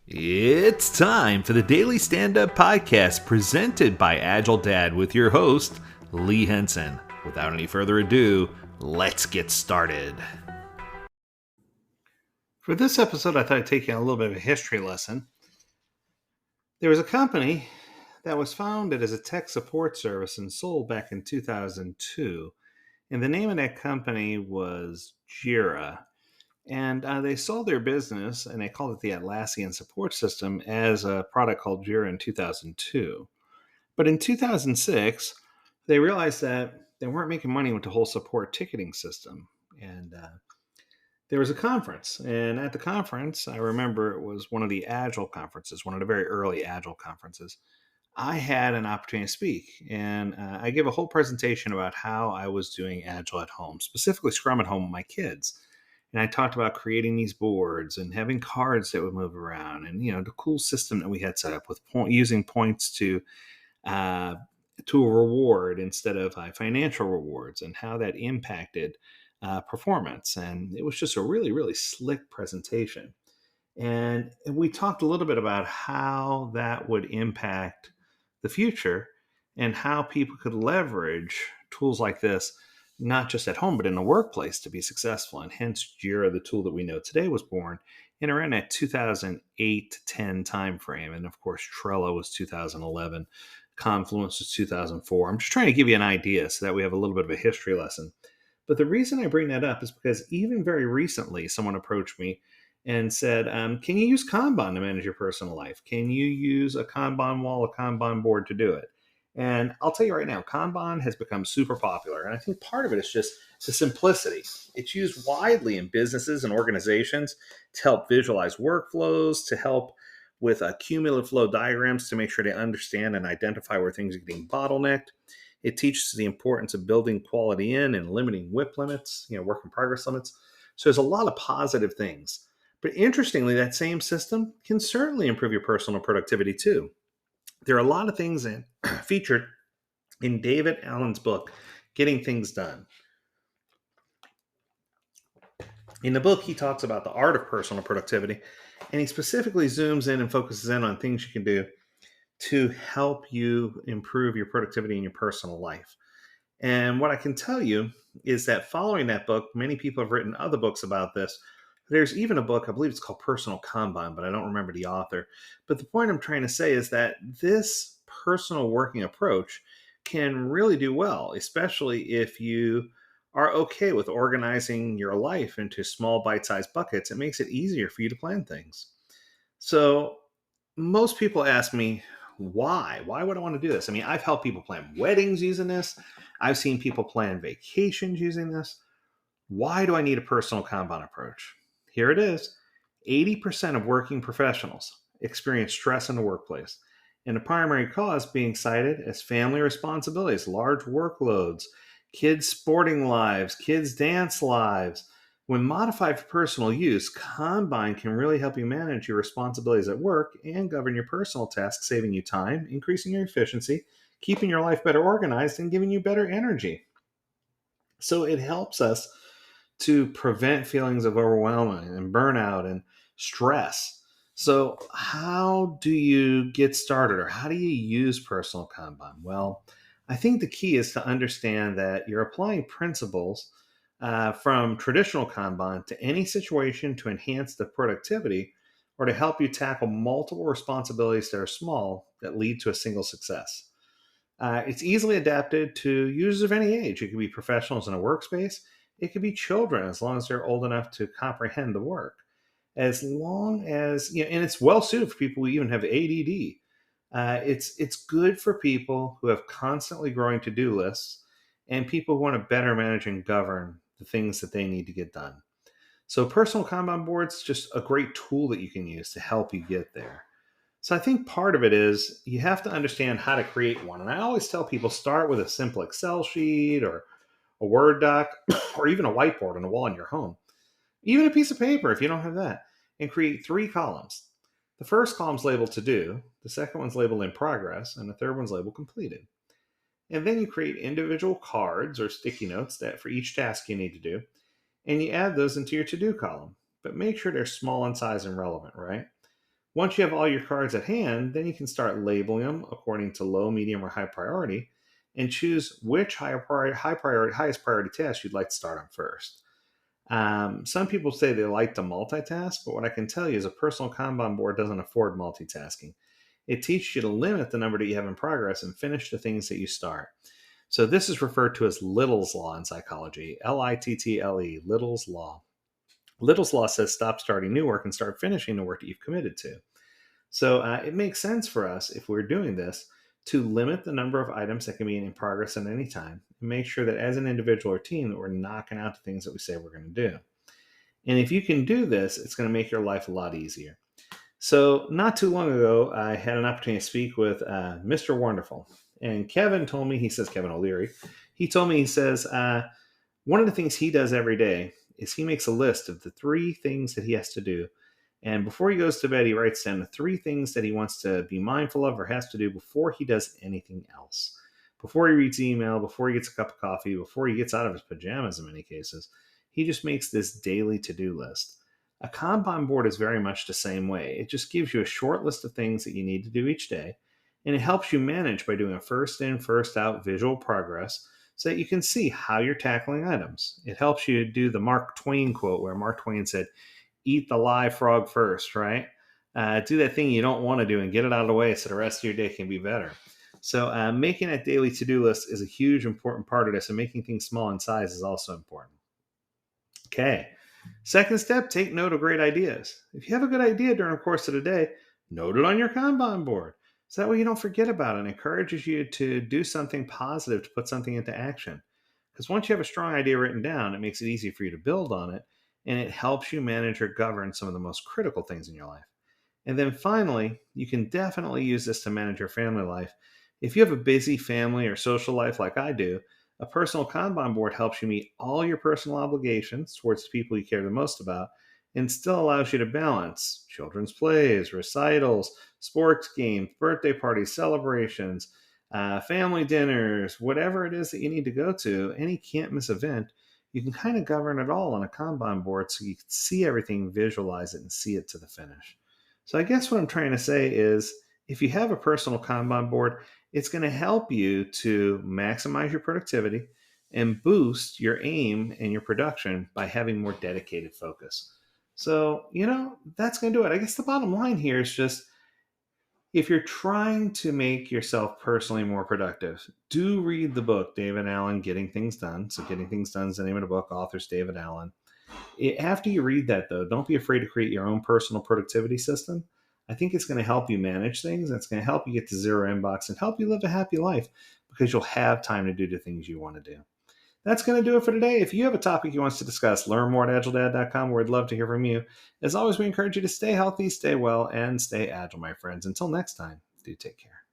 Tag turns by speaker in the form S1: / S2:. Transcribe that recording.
S1: It's time for the Daily Stand Up Podcast presented by Agile Dad with your host, Lee Henson. Without any further ado, let's get started.
S2: For this episode, I thought I'd take you on a little bit of a history lesson. There was a company that was founded as a tech support service and sold back in 2002. And the name of that company was Jira. And they sold their business and they called it the Atlassian support system as a product called Jira in 2002. But in 2006, they realized that they weren't making money with the whole support ticketing system. And there was a conference. And at the conference, I remember it was one of the Agile conferences, one of the very early Agile conferences. I had an opportunity to speak, and I gave a whole presentation about how I was doing Agile at home, specifically Scrum at home with my kids. And I talked about creating these boards and having cards that would move around, and the cool system that we had set up with using points uh, to a reward instead of financial rewards, and how that impacted performance. And it was just a really, really slick presentation. And we talked a little bit about how that would impact the future and how people could leverage tools like this, not just at home, but in the workplace to be successful. And hence, Jira, the tool that we know today, was born in around that 2008 to 10 timeframe. And of course, Trello was 2011, Confluence was 2004. I'm just trying to give you an idea so that we have a little bit of a history lesson. But the reason I bring that up is because even very recently, someone approached me and said, can you use Kanban to manage your personal life? Can you use a Kanban wall, a Kanban board to do it? And I'll tell you right now, Kanban has become super popular. And I think part of it is just the simplicity. It's used widely in businesses and organizations to help visualize workflows, to help with cumulative flow diagrams to make sure they understand and identify where things are getting bottlenecked. It teaches the importance of building quality in and limiting WIP limits, work in progress limits. So there's a lot of positive things. But interestingly, that same system can certainly improve your personal productivity too. There are a lot of things featured in David Allen's book, Getting Things Done. In the book, he talks about the art of personal productivity, and he specifically zooms in and focuses in on things you can do to help you improve your productivity in your personal life. And what I can tell you is that following that book, many people have written other books about this. There's even a book, I believe it's called Personal Kanban, but I don't remember the author. But the point I'm trying to say is that this personal working approach can really do well, especially if you are okay with organizing your life into small bite-sized buckets. It makes it easier for you to plan things. So most people ask me, why? Why would I want to do this? I mean, I've helped people plan weddings using this. I've seen people plan vacations using this. Why do I need a personal Kanban approach? Here it is. 80% of working professionals experience stress in the workplace, and the primary cause being cited as family responsibilities, large workloads, kids' sporting lives, kids' dance lives. When modified for personal use, Kanban can really help you manage your responsibilities at work and govern your personal tasks, saving you time, increasing your efficiency, keeping your life better organized, and giving you better energy. So it helps us to prevent feelings of overwhelm and burnout and stress. So, how do you get started, or how do you use personal Kanban? Well, I think the key is to understand that you're applying principles from traditional Kanban to any situation to enhance the productivity or to help you tackle multiple responsibilities that are small that lead to a single success. It's easily adapted to users of any age. It could be professionals in a workspace. It could be children, as long as they're old enough to comprehend the work. As long as, and it's well suited for people who even have ADD. It's good for people who have constantly growing to-do lists and people who want to better manage and govern the things that they need to get done. So personal Kanban boards, just a great tool that you can use to help you get there. So I think part of it is you have to understand how to create one. And I always tell people, start with a simple Excel sheet or a Word doc or even a whiteboard on the wall in your home. Even a piece of paper if you don't have that. And create 3 columns. The first column's labeled to do, the second one's labeled in progress, and the third one's labeled completed. And then you create individual cards or sticky notes that for each task you need to do, and you add those into your to-do column. But make sure they're small in size and relevant, right? Once you have all your cards at hand, then you can start labeling them according to low, medium, or high priority and choose which highest priority task you'd like to start on first. Some people say they like to multitask, but what I can tell you is a personal Kanban board doesn't afford multitasking. It teaches you to limit the number that you have in progress and finish the things that you start. So this is referred to as Little's Law in psychology, Little, Little's Law. Little's Law says stop starting new work and start finishing the work that you've committed to. So it makes sense for us, if we're doing this, to limit the number of items that can be in progress at any time and make sure that as an individual or team that we're knocking out the things that we say we're going to do. And if you can do this, it's going to make your life a lot easier. So not too long ago, I had an opportunity to speak with Mr. Wonderful. And Kevin told me, he says, Kevin O'Leary, he told me, he says, one of the things he does every day is he makes a list of the 3 things that he has to do. And before he goes to bed, he writes down the 3 things that he wants to be mindful of or has to do before he does anything else. Before he reads email, before he gets a cup of coffee, before he gets out of his pajamas in many cases, he just makes this daily to-do list. A Kanban board is very much the same way. It just gives you a short list of things that you need to do each day, and it helps you manage by doing a first in, first out visual progress so that you can see how you're tackling items. It helps you do the Mark Twain quote where Mark Twain said, "Eat the live frog first," right? Do that thing you don't want to do and get it out of the way so the rest of your day can be better. So making that daily to-do list is a huge important part of this, and making things small in size is also important. Okay. Second step, take note of great ideas. If you have a good idea during the course of the day, note it on your Kanban board. So that way you don't forget about it. It encourages you to do something positive, to put something into action. Because once you have a strong idea written down, it makes it easy for you to build on it, and it helps you manage or govern some of the most critical things in your life. And then finally, you can definitely use this to manage your family life. If you have a busy family or social life like I do, a personal Kanban board helps you meet all your personal obligations towards the people you care the most about and still allows you to balance children's plays, recitals, sports games, birthday parties, celebrations, family dinners, whatever it is that you need to go to, any can't miss event. You can kind of govern it all on a Kanban board so you can see everything, visualize it, and see it to the finish. So I guess what I'm trying to say is if you have a personal Kanban board, it's going to help you to maximize your productivity and boost your aim and your production by having more dedicated focus. So, that's going to do it. I guess the bottom line here is just if you're trying to make yourself personally more productive, do read the book, David Allen, Getting Things Done. So Getting Things Done is the name of the book, author's David Allen. After you read that, though, don't be afraid to create your own personal productivity system. I think it's going to help you manage things. It's going to help you get to zero inbox and help you live a happy life because you'll have time to do the things you want to do. That's going to do it for today. If you have a topic you want us to discuss, learn more at agiledad.com, where we'd love to hear from you. As always, we encourage you to stay healthy, stay well, and stay agile, my friends. Until next time, do take care.